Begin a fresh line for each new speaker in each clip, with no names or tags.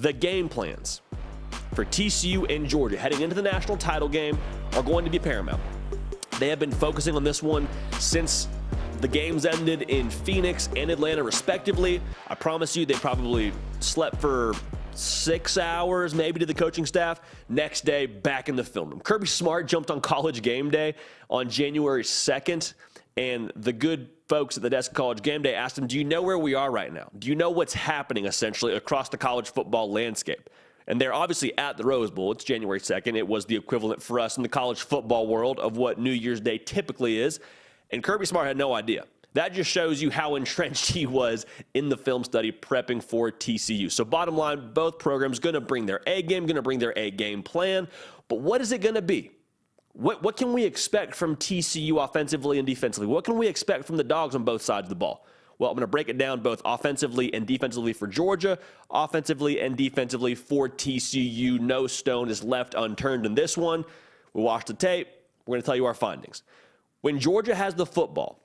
the game plans for TCU and Georgia heading into the national title game are going to be paramount. They have been focusing on this one since the games ended in Phoenix and Atlanta, respectively. I promise you, they probably slept for 6 hours, maybe, to the coaching staff. Next day, back in the film room. Kirby Smart jumped on College Game Day on January 2nd, and the good folks at the desk of College Game Day asked him, do you know where we are right now? Do you know what's happening, essentially, across the college football landscape? And they're obviously at the Rose Bowl. It's January 2nd. It was the equivalent for us in the college football world of what New Year's Day typically is. And Kirby Smart had no idea. That just shows you how entrenched he was in the film study prepping for TCU. So bottom line, both programs going to bring their A game, going to bring their A game plan. But what is it going to be? What can we expect from TCU offensively and defensively? What can we expect from the Dogs on both sides of the ball? Well, I'm going to break it down both offensively and defensively for Georgia, offensively and defensively for TCU. No stone is left unturned in this one. We watched the tape. We're going to tell you our findings. When Georgia has the football,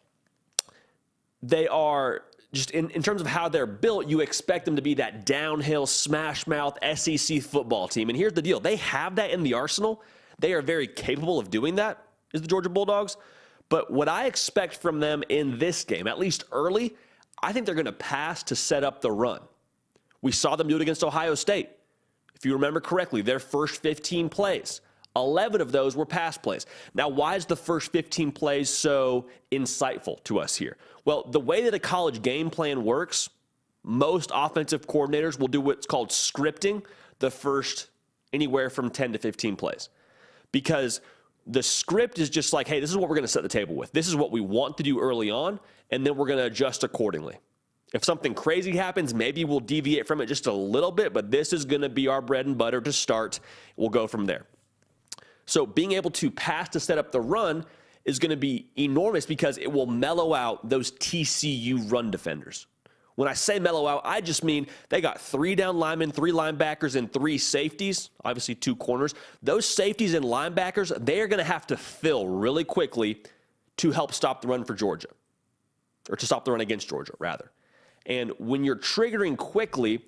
they are just in terms of how they're built, you expect them to be that downhill, smash mouth SEC football team. And here's the deal. They have that in the arsenal. They are very capable of doing that, is the Georgia Bulldogs. But what I expect from them in this game, at least early, I think they're going to pass to set up the run. We saw them do it against Ohio State. If you remember correctly, their first 15 plays, 11 of those were pass plays. Now, why is the first 15 plays so insightful to us here? Well, the way that a college game plan works, most offensive coordinators will do what's called scripting the first anywhere from 10 to 15 plays. Because the script is just like, hey, this is what we're going to set the table with. This is what we want to do early on, and then we're going to adjust accordingly. If something crazy happens, maybe we'll deviate from it just a little bit, but this is going to be our bread and butter to start. We'll go from there. So being able to pass to set up the run is going to be enormous because it will mellow out those TCU run defenders. When I say mellow out, I just mean they got 3 down linemen, 3 linebackers, and 3 safeties, obviously 2 corners. Those safeties and linebackers, they are going to have to fill really quickly to help stop the run for Georgia, or to stop the run against Georgia, rather. And when you're triggering quickly,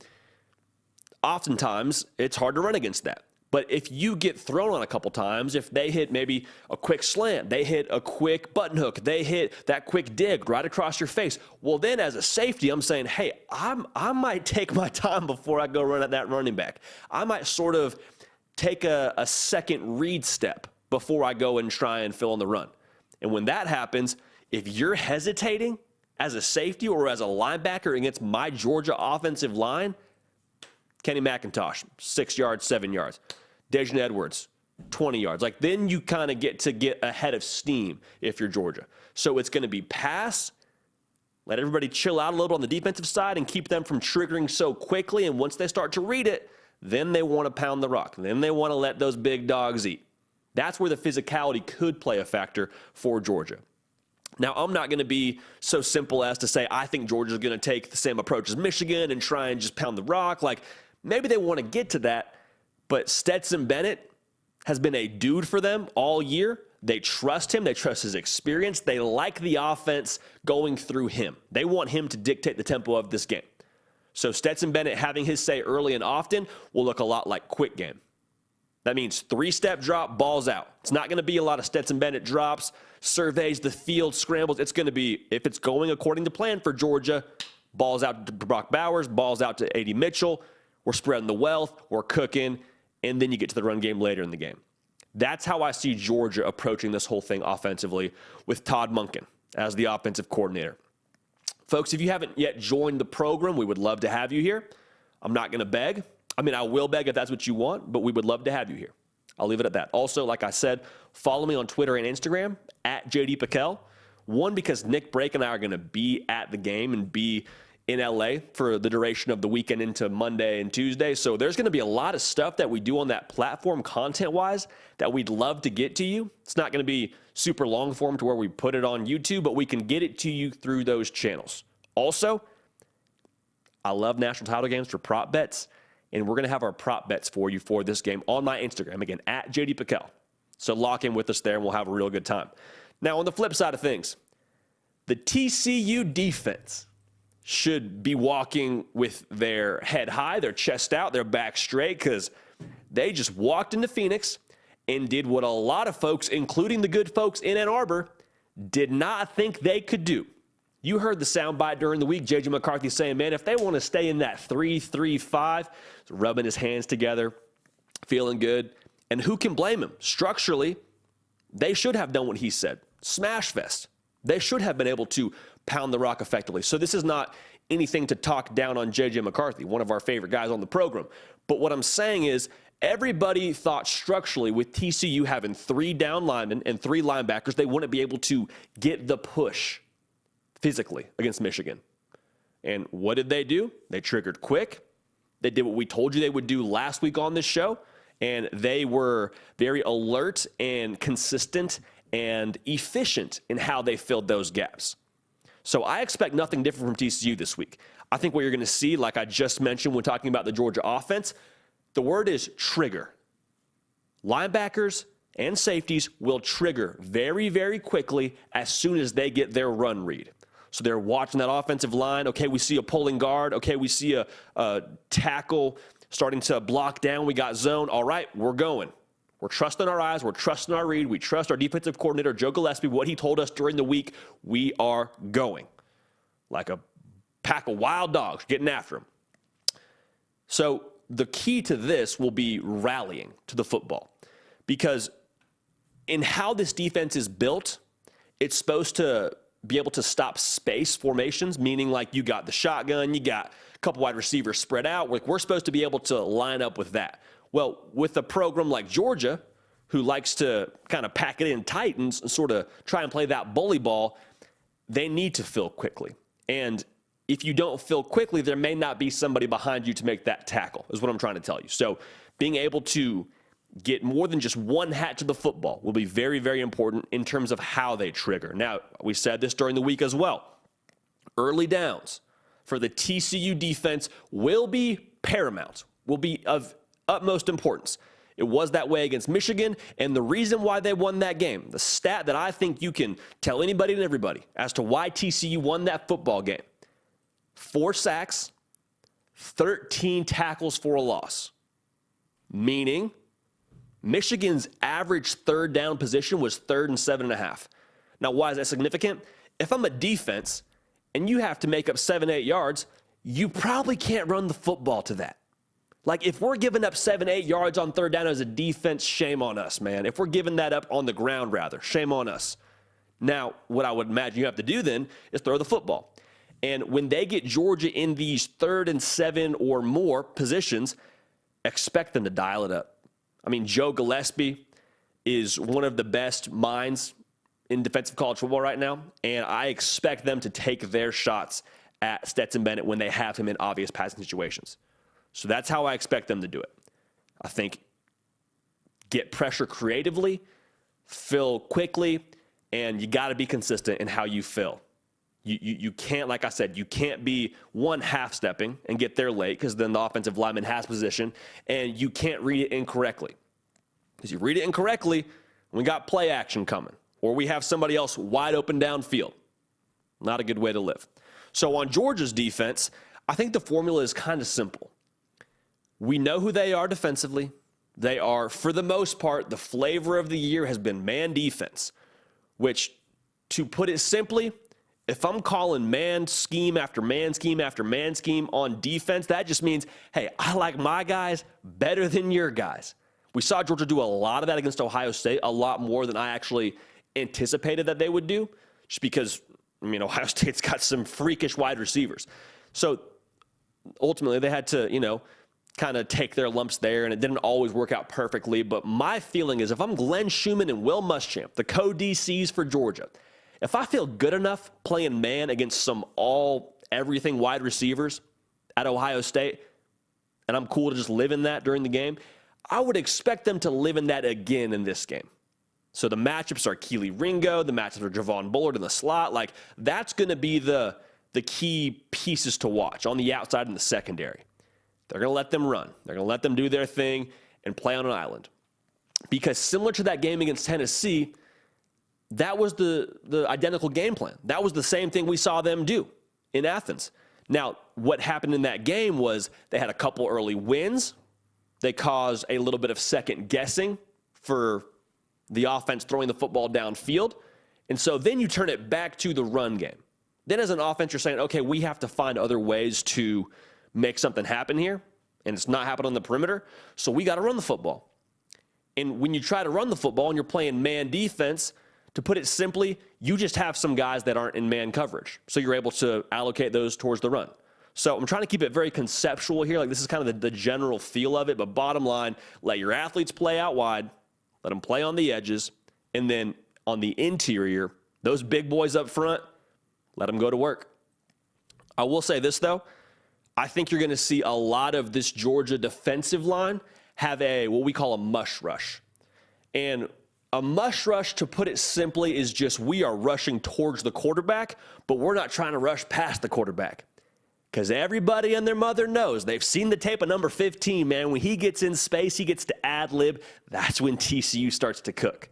oftentimes it's hard to run against that. But if you get thrown on a couple times, if they hit maybe a quick slant, they hit a quick button hook, they hit that quick dig right across your face, well, then as a safety, I'm saying, hey, I might take my time before I go run at that running back. I might sort of take a second read step before I go and try and fill in the run. And when that happens, if you're hesitating as a safety or as a linebacker against my Georgia offensive line, Kenny McIntosh, 6 yards, 7 yards. Dejan Edwards, 20 yards. Like, then you kind of get ahead of steam if you're Georgia. So it's going to be pass, let everybody chill out a little bit on the defensive side and keep them from triggering so quickly. And once they start to read it, then they want to pound the rock. Then they want to let those big dogs eat. That's where the physicality could play a factor for Georgia. Now, I'm not going to be so simple as to say I think Georgia's going to take the same approach as Michigan and try and just pound the rock. Like, maybe they want to get to that. But Stetson Bennett has been a dude for them all year. They trust him. They trust his experience. They like the offense going through him. They want him to dictate the tempo of this game. So Stetson Bennett having his say early and often will look a lot like quick game. That means 3-step drop, balls out. It's not going to be a lot of Stetson Bennett drops, surveys the field, scrambles. It's going to be, if it's going according to plan for Georgia, balls out to Brock Bowers, balls out to A.D. Mitchell. We're spreading the wealth. We're cooking. And then you get to the run game later in the game. That's how I see Georgia approaching this whole thing offensively with Todd Monken as the offensive coordinator. Folks, if you haven't yet joined the program, we would love to have you here. I'm not going to beg. I mean, I will beg if that's what you want, but we would love to have you here. I'll leave it at that. Also, like I said, follow me on Twitter and Instagram at JD Piquel. One, because Nick Brake and I are going to be at the game and be in LA for the duration of the weekend into Monday and Tuesday. So there's going to be a lot of stuff that we do on that platform content-wise that we'd love to get to you. It's not going to be super long form to where we put it on YouTube, but we can get it to you through those channels. Also, I love national title games for prop bets, and we're going to have our prop bets for you for this game on my Instagram, again, at JD Piquel. So lock in with us there, and we'll have a real good time. Now, on the flip side of things, the TCU defense should be walking with their head high, their chest out, their back straight, because they just walked into Phoenix and did what a lot of folks, including the good folks in Ann Arbor, did not think they could do. You heard the soundbite during the week, J.J. McCarthy saying, man, if they want to stay in that 3-3-5, rubbing his hands together, feeling good. And who can blame him? Structurally, they should have done what he said. Smash fest. They should have been able to pound the rock effectively. So this is not anything to talk down on J.J. McCarthy, one of our favorite guys on the program. But what I'm saying is everybody thought structurally with TCU having 3 down linemen and 3 linebackers, they wouldn't be able to get the push physically against Michigan. And what did they do? They triggered quick. They did what we told you they would do last week on this show. And they were very alert and consistent and efficient in how they filled those gaps. So I expect nothing different from TCU this week. I think what you're going to see, like I just mentioned when talking about the Georgia offense, the word is trigger. Linebackers and safeties will trigger very, very quickly as soon as they get their run read. So they're watching that offensive line. Okay, we see a pulling guard. Okay, we see a tackle starting to block down. We got zone. All right, we're going. We're trusting our eyes. We're trusting our read. We trust our defensive coordinator, Joe Gillespie, what he told us during the week. We are going. Like a pack of wild dogs getting after him. So the key to this will be rallying to the football. Because in how this defense is built, it's supposed to be able to stop space formations, meaning like you got the shotgun, you got a couple wide receivers spread out. We're supposed to be able to line up with that. Well, with a program like Georgia, who likes to kind of pack it in tight and sort of try and play that bully ball, they need to fill quickly. And if you don't fill quickly, there may not be somebody behind you to make that tackle, is what I'm trying to tell you. So being able to get more than just one hat to the football will be very, very important in terms of how they trigger. Now, we said this during the week as well. Early downs for the TCU defense will be paramount, will be of utmost importance. It was that way against Michigan, and the reason why they won that game, the stat that I think you can tell anybody and everybody as to why TCU won that football game: 4 sacks, 13 tackles for a loss. Meaning, Michigan's average third down position was 3rd and 7.5. Now, why is that significant? If I'm a defense and you have to make up 7-8 yards, you probably can't run the football to that. Like, if we're giving up 7-8 yards on third down as a defense, shame on us, man. If we're giving that up on the ground, rather, shame on us. Now, what I would imagine you have to do then is throw the football. And when they get Georgia in these 3rd and 7 or more positions, expect them to dial it up. I mean, Joe Gillespie is one of the best minds in defensive college football right now, and I expect them to take their shots at Stetson Bennett when they have him in obvious passing situations. So that's how I expect them to do it. I think get pressure creatively, fill quickly, and you got to be consistent in how you fill. You can't, like I said, you can't be one half-stepping and get there late because then the offensive lineman has position, and you can't read it incorrectly. Because you read it incorrectly, we got play action coming, or we have somebody else wide open downfield. Not a good way to live. So on Georgia's defense, I think the formula is kind of simple. We know who they are defensively. They are, for the most part, the flavor of the year has been man defense, which, to put it simply, if I'm calling man scheme after man scheme after man scheme on defense, that just means, hey, I like my guys better than your guys. We saw Georgia do a lot of that against Ohio State, a lot more than I actually anticipated that they would do, just because, I mean, Ohio State's got some freakish wide receivers. So ultimately they had to, kind of take their lumps there, and it didn't always work out perfectly. But my feeling is if I'm Glenn Schumann and Will Muschamp, the co-DCs for Georgia, if I feel good enough playing man against some everything wide receivers at Ohio State, and I'm cool to just live in that during the game, I would expect them to live in that again in this game. So the matchups are Keely Ringo, the matchups are Javon Bullard in the slot. Like, that's going to be the key pieces to watch on the outside in the secondary. They're going to let them run. They're going to let them do their thing and play on an island. Because similar to that game against Tennessee, that was the identical game plan. That was the same thing we saw them do in Athens. Now, what happened in that game was they had a couple early wins. They caused a little bit of second guessing for the offense throwing the football downfield. And so then you turn it back to the run game. Then as an offense, you're saying, okay, we have to find other ways to make something happen here, and it's not happening on the perimeter, so we got to run the football. And when you try to run the football and you're playing man defense, to put it simply, you just have some guys that aren't in man coverage. So you're able to allocate those towards the run. So I'm trying to keep it very conceptual here. Like, this is kind of the general feel of it, but bottom line, let your athletes play out wide, let them play on the edges, and then on the interior, those big boys up front, let them go to work. I will say this, though. I think you're going to see a lot of this Georgia defensive line have what we call a mush rush. And a mush rush, to put it simply, is just we are rushing towards the quarterback, but we're not trying to rush past the quarterback. Because everybody and their mother knows. They've seen the tape of number 15, man. When he gets in space, he gets to ad-lib. That's when TCU starts to cook.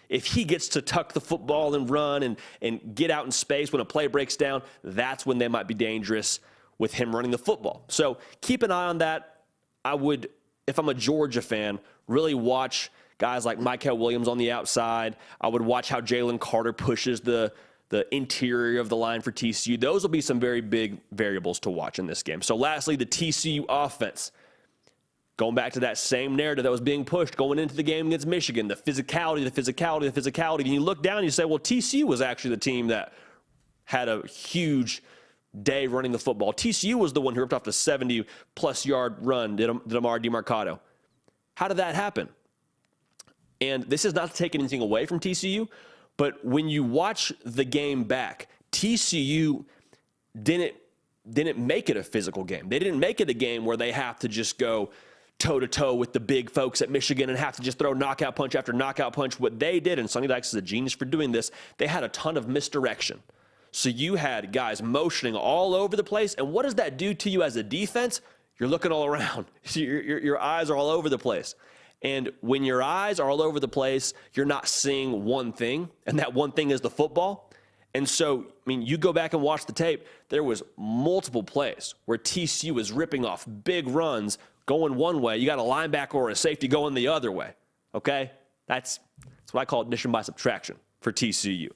If he gets to tuck the football and run and get out in space when a play breaks down, that's when they might be dangerous with him running the football. So keep an eye on that. I would, if I'm a Georgia fan, really watch guys like Mykel Williams on the outside. I would watch how Jalen Carter pushes the interior of the line for TCU. Those will be some very big variables to watch in this game. So lastly, the TCU offense. Going back to that same narrative that was being pushed going into the game against Michigan, the physicality. And you look down and you say, well, TCU was actually the team that had a huge day running the football. TCU was the one who ripped off the 70-plus yard run to Amar DeMarcado. How did that happen? And this is not to take anything away from TCU, but when you watch the game back, TCU didn't make it a physical game. They didn't make it a game where they have to just go toe-to-toe with the big folks at Michigan and have to just throw knockout punch after knockout punch. What they did, and Sonny Dykes is a genius for doing this, they had a ton of misdirection. So you had guys motioning all over the place, and what does that do to you as a defense? You're looking all around. Your eyes are all over the place. And when your eyes are all over the place, you're not seeing one thing, and that one thing is the football. And so, I mean, you go back and watch the tape, there was multiple plays where TCU was ripping off big runs going one way. You got a linebacker or a safety going the other way, okay? That's what I call addition by subtraction for TCU.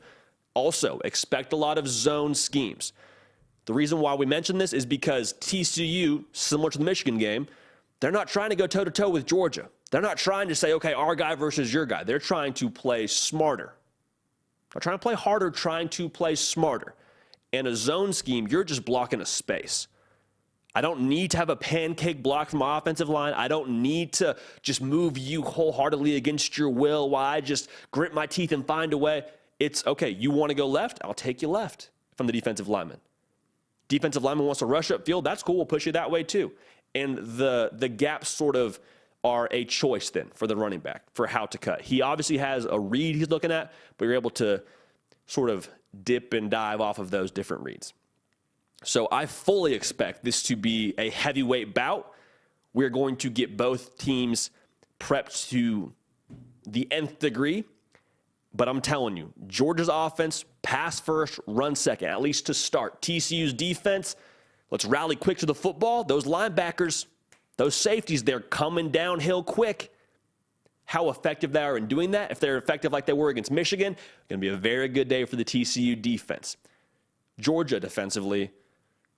Also, expect a lot of zone schemes. The reason why we mention this is because TCU, similar to the Michigan game, they're not trying to go toe-to-toe with Georgia. They're not trying to say, okay, our guy versus your guy. They're trying to play smarter. Not trying to play harder, trying to play smarter. In a zone scheme, you're just blocking a space. I don't need to have a pancake block from my offensive line. I don't need to just move you wholeheartedly against your will while I just grit my teeth and find a way. It's, okay, you want to go left? I'll take you left from the defensive lineman. Defensive lineman wants to rush upfield. That's cool. We'll push you that way too. And the gaps sort of are a choice then for the running back for how to cut. He obviously has a read he's looking at, but you're able to sort of dip and dive off of those different reads. So I fully expect this to be a heavyweight bout. We're going to get both teams prepped to the nth degree. But I'm telling you, Georgia's offense, pass first, run second, at least to start. TCU's defense, let's rally quick to the football. Those linebackers, those safeties, they're coming downhill quick. How effective they are in doing that, if they're effective like they were against Michigan, going to be a very good day for the TCU defense. Georgia defensively,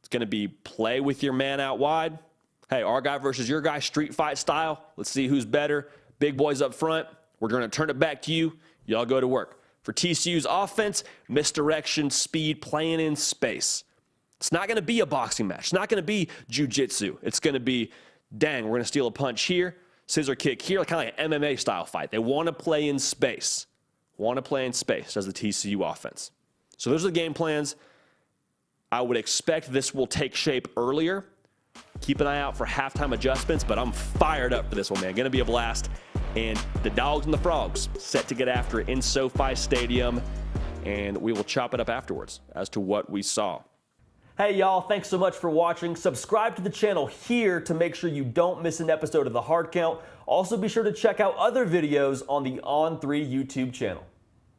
it's going to be play with your man out wide. Hey, our guy versus your guy, street fight style. Let's see who's better. Big boys up front. We're going to turn it back to you. Y'all go to work. For TCU's offense, misdirection, speed, playing in space. It's not going to be a boxing match. It's not going to be jiu-jitsu. It's going to be, dang, we're going to steal a punch here, scissor kick here, kind of like an MMA style fight. They want to play in space. Want to play in space as the TCU offense. So those are the game plans. I would expect this will take shape earlier. Keep an eye out for halftime adjustments, but I'm fired up for this one, man. Going to be a blast. And the Dogs and the Frogs set to get after it in SoFi Stadium, and we will chop it up afterwards as to what we saw. Hey, y'all, thanks so much for watching. Subscribe to the channel here to make sure you don't miss an episode of The Hard Count. Also, be sure to check out other videos on the On3 YouTube channel.